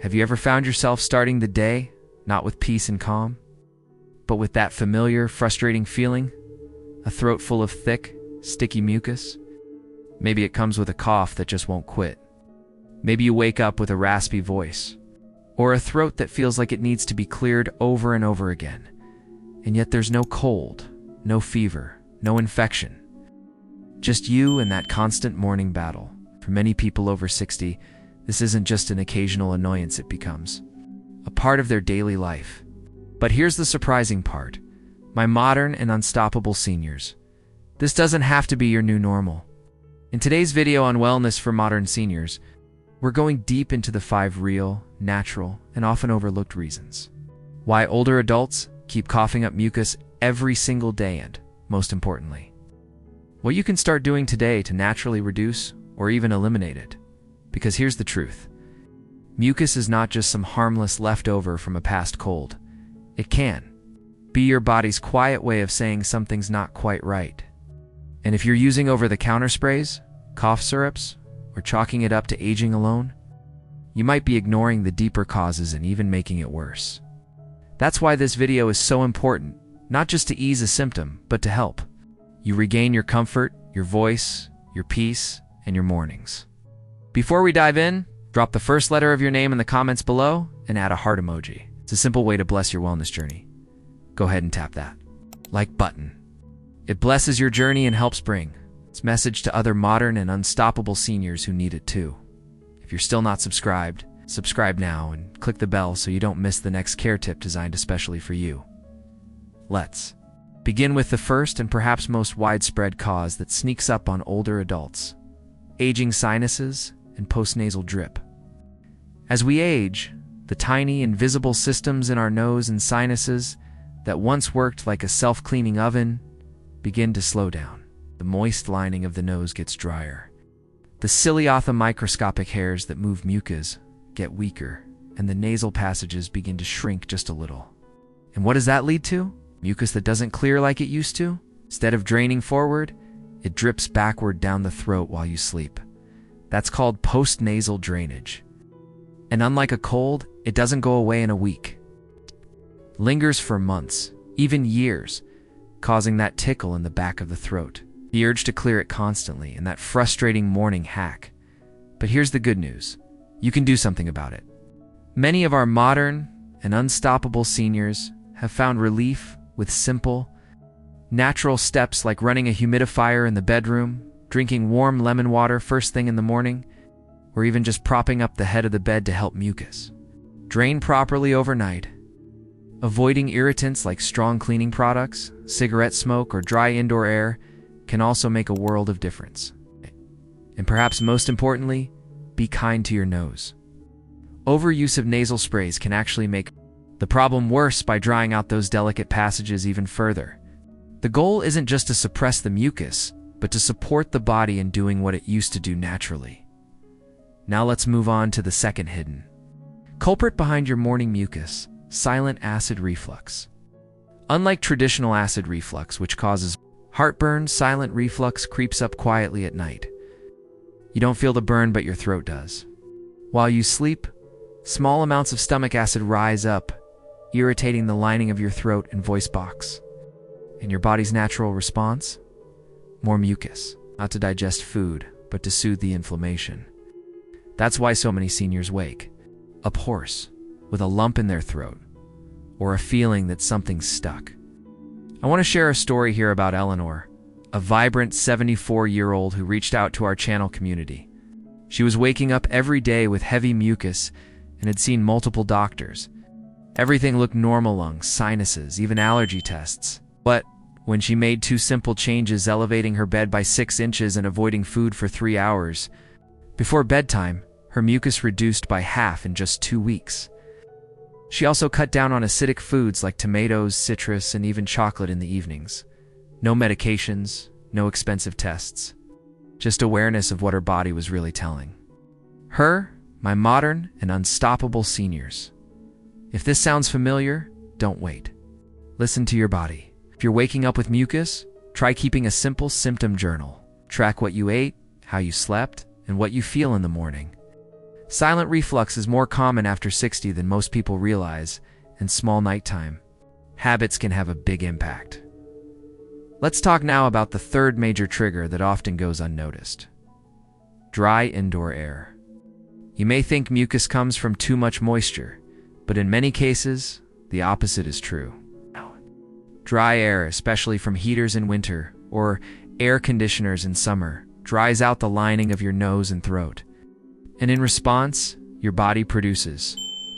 Have you ever found yourself starting the day, not with peace and calm, but with that familiar, frustrating feeling? A throat full of thick, sticky mucus? Maybe it comes with a cough that just won't quit. Maybe you wake up with a raspy voice, or a throat that feels like it needs to be cleared over and over again. And yet there's no cold, no fever, no infection. Just you and that constant morning battle. For many people over 60, this isn't just an occasional annoyance, it becomes a part of their daily life. But here's the surprising part. My modern and unstoppable seniors, this doesn't have to be your new normal. In today's video on wellness for modern seniors, we're going deep into the 5 real, natural, and often overlooked reasons why older adults keep coughing up mucus every single day, and, most importantly, what you can start doing today to naturally reduce or even eliminate it. Because here's the truth. Mucus is not just some harmless leftover from a past cold. It can be your body's quiet way of saying something's not quite right. And if you're using over-the-counter sprays, cough syrups, or chalking it up to aging alone, you might be ignoring the deeper causes and even making it worse. That's why this video is so important, not just to ease a symptom, but to help you regain your comfort, your voice, your peace, and your mornings. Before we dive in, drop the first letter of your name in the comments below and add a heart emoji. It's a simple way to bless your wellness journey. Go ahead and tap that like button. It blesses your journey and helps bring its message to other modern and unstoppable seniors who need it too. If you're still not subscribed, subscribe now and click the bell so you don't miss the next care tip designed especially for you. Let's begin with the first and perhaps most widespread cause that sneaks up on older adults: aging sinuses and postnasal drip. As we age, the tiny, invisible systems in our nose and sinuses that once worked like a self-cleaning oven begin to slow down. The moist lining of the nose gets drier. The ciliata microscopic hairs that move mucus get weaker, and the nasal passages begin to shrink just a little. And what does that lead to? Mucus that doesn't clear like it used to? Instead of draining forward, it drips backward down the throat while you sleep. That's called postnasal drainage. And unlike a cold, it doesn't go away in a week. It lingers for months, even years, causing that tickle in the back of the throat, the urge to clear it constantly, and that frustrating morning hack. But here's the good news. You can do something about it. Many of our modern and unstoppable seniors have found relief with simple, natural steps like running a humidifier in the bedroom, drinking warm lemon water first thing in the morning, or even just propping up the head of the bed to help mucus drain properly overnight. Avoiding irritants like strong cleaning products, cigarette smoke, or dry indoor air can also make a world of difference. And perhaps most importantly, be kind to your nose. Overuse of nasal sprays can actually make the problem worse by drying out those delicate passages even further. The goal isn't just to suppress the mucus, but to support the body in doing what it used to do naturally. Now let's move on to the second hidden culprit behind your morning mucus: silent acid reflux. Unlike traditional acid reflux, which causes heartburn, silent reflux creeps up quietly at night. You don't feel the burn, but your throat does. While you sleep, small amounts of stomach acid rise up, irritating the lining of your throat and voice box. And your body's natural response? More mucus, not to digest food, but to soothe the inflammation. That's why so many seniors wake up hoarse, with a lump in their throat, or a feeling that something's stuck. I want to share a story here about Eleanor, a vibrant 74-year-old who reached out to our channel community. She was waking up every day with heavy mucus and had seen multiple doctors. Everything looked normal: lungs, sinuses, even allergy tests. But when she made 2 simple changes, elevating her bed by 6 inches and avoiding food for 3 hours before bedtime, her mucus reduced by half in just 2 weeks. She also cut down on acidic foods like tomatoes, citrus, and even chocolate in the evenings. No medications, no expensive tests. Just awareness of what her body was really telling her. My modern and unstoppable seniors. If this sounds familiar, don't wait. Listen to your body. If you're waking up with mucus, try keeping a simple symptom journal. Track what you ate, how you slept, and what you feel in the morning. Silent reflux is more common after 60 than most people realize, and small nighttime habits can have a big impact. Let's talk now about the third major trigger that often goes unnoticed: dry indoor air. You may think mucus comes from too much moisture, but in many cases, the opposite is true. Dry air, especially from heaters in winter or air conditioners in summer, dries out the lining of your nose and throat. And in response, your body produces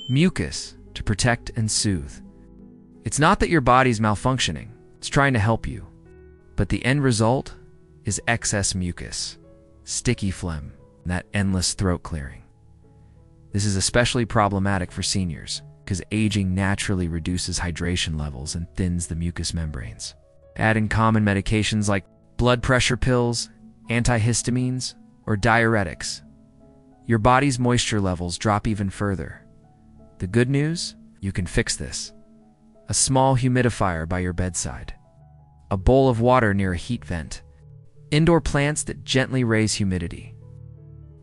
mucus to protect and soothe. It's not that your body's malfunctioning, it's trying to help you. But the end result is excess mucus, sticky phlegm, and that endless throat clearing. This is especially problematic for seniors, because aging naturally reduces hydration levels and thins the mucous membranes. Add in common medications like blood pressure pills, antihistamines, or diuretics. Your body's moisture levels drop even further. The good news? You can fix this. A small humidifier by your bedside. A bowl of water near a heat vent. Indoor plants that gently raise humidity.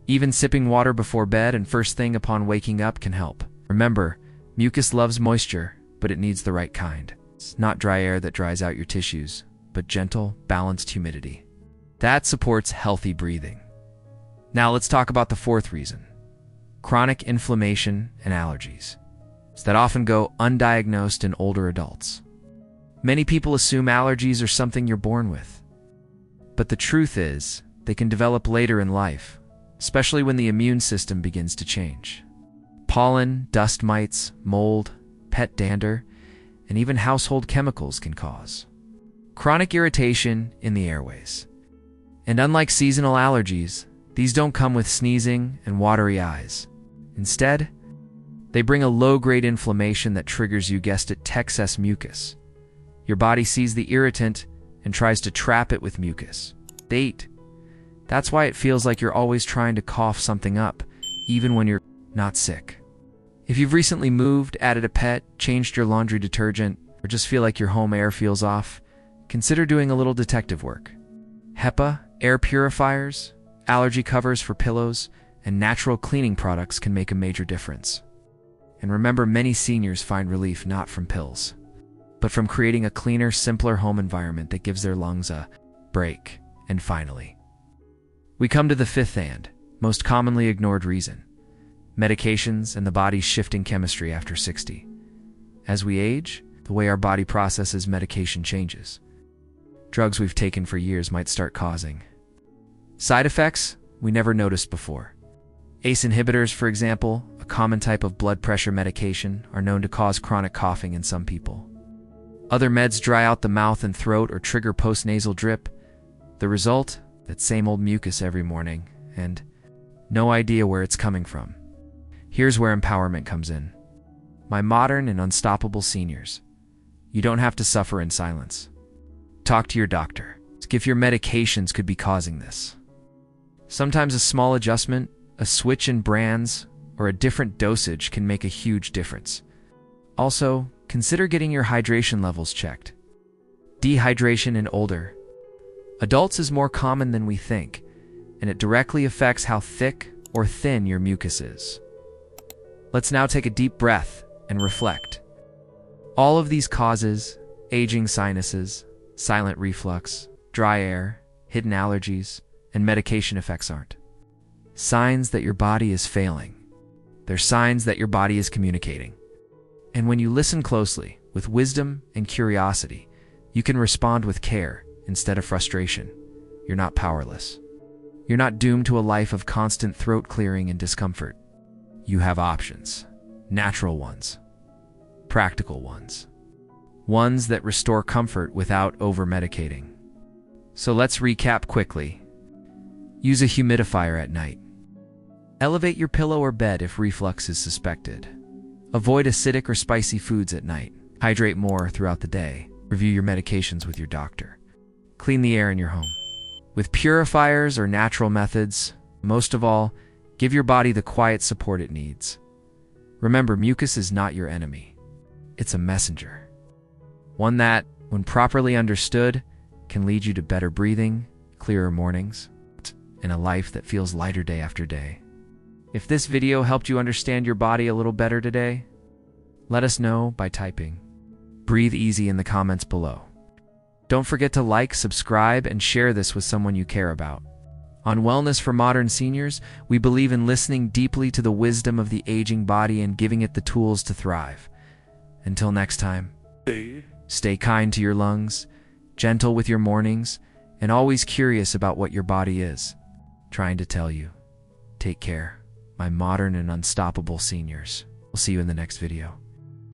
Even sipping water before bed and first thing upon waking up can help. Remember, mucus loves moisture, but it needs the right kind. It's not dry air that dries out your tissues, but gentle, balanced humidity. That supports healthy breathing. Now let's talk about the fourth reason: chronic inflammation and allergies that often go undiagnosed in older adults. Many people assume allergies are something you're born with. But the truth is, they can develop later in life, especially when the immune system begins to change. Pollen, dust mites, mold, pet dander, and even household chemicals can cause chronic irritation in the airways. And unlike seasonal allergies, these don't come with sneezing and watery eyes. Instead, they bring a low-grade inflammation that triggers, you guessed it, excess mucus. Your body sees the irritant and tries to trap it with mucus. That's why it feels like you're always trying to cough something up, even when you're not sick. If you've recently moved, added a pet, changed your laundry detergent, or just feel like your home air feels off, consider doing a little detective work. HEPA, air purifiers, allergy covers for pillows, and natural cleaning products can make a major difference. And remember, many seniors find relief not from pills, but from creating a cleaner, simpler home environment that gives their lungs a break. And finally, we come to the fifth and most commonly ignored reason: medications and the body's shifting chemistry after 60. As we age, the way our body processes medication changes. Drugs we've taken for years might start causing side effects we never noticed before. ACE inhibitors, for example, a common type of blood pressure medication, are known to cause chronic coughing in some people. Other meds dry out the mouth and throat or trigger postnasal drip. The result? That same old mucus every morning, and no idea where it's coming from. Here's where empowerment comes in. My modern and unstoppable seniors, you don't have to suffer in silence. Talk to your doctor if your medications could be causing this. Sometimes a small adjustment, a switch in brands, or a different dosage can make a huge difference. Also, consider getting your hydration levels checked. Dehydration in older adults is more common than we think, and it directly affects how thick or thin your mucus is. Let's now take a deep breath and reflect. All of these causes, aging sinuses, silent reflux, dry air, hidden allergies, and medication effects aren't signs that your body is failing. They're signs that your body is communicating. And when you listen closely, with wisdom and curiosity, you can respond with care instead of frustration. You're not powerless. You're not doomed to a life of constant throat clearing and discomfort. You have options. Natural ones. Practical ones. Ones that restore comfort without over-medicating. So let's recap quickly. Use a humidifier at night. Elevate your pillow or bed if reflux is suspected. Avoid acidic or spicy foods at night. Hydrate more throughout the day. Review your medications with your doctor. Clean the air in your home with purifiers or natural methods. Most of all, give your body the quiet support it needs. Remember, mucus is not your enemy. It's a messenger. One that, when properly understood, can lead you to better breathing, clearer mornings, and a life that feels lighter day after day. If this video helped you understand your body a little better today, let us know by typing "Breathe Easy" in the comments below. Don't forget to like, subscribe, and share this with someone you care about. On Wellness for Modern Seniors, we believe in listening deeply to the wisdom of the aging body and giving it the tools to thrive. Until next time, stay kind to your lungs, gentle with your mornings, and always curious about what your body is trying to tell you. Take care, my modern and unstoppable seniors. We'll see you in the next video.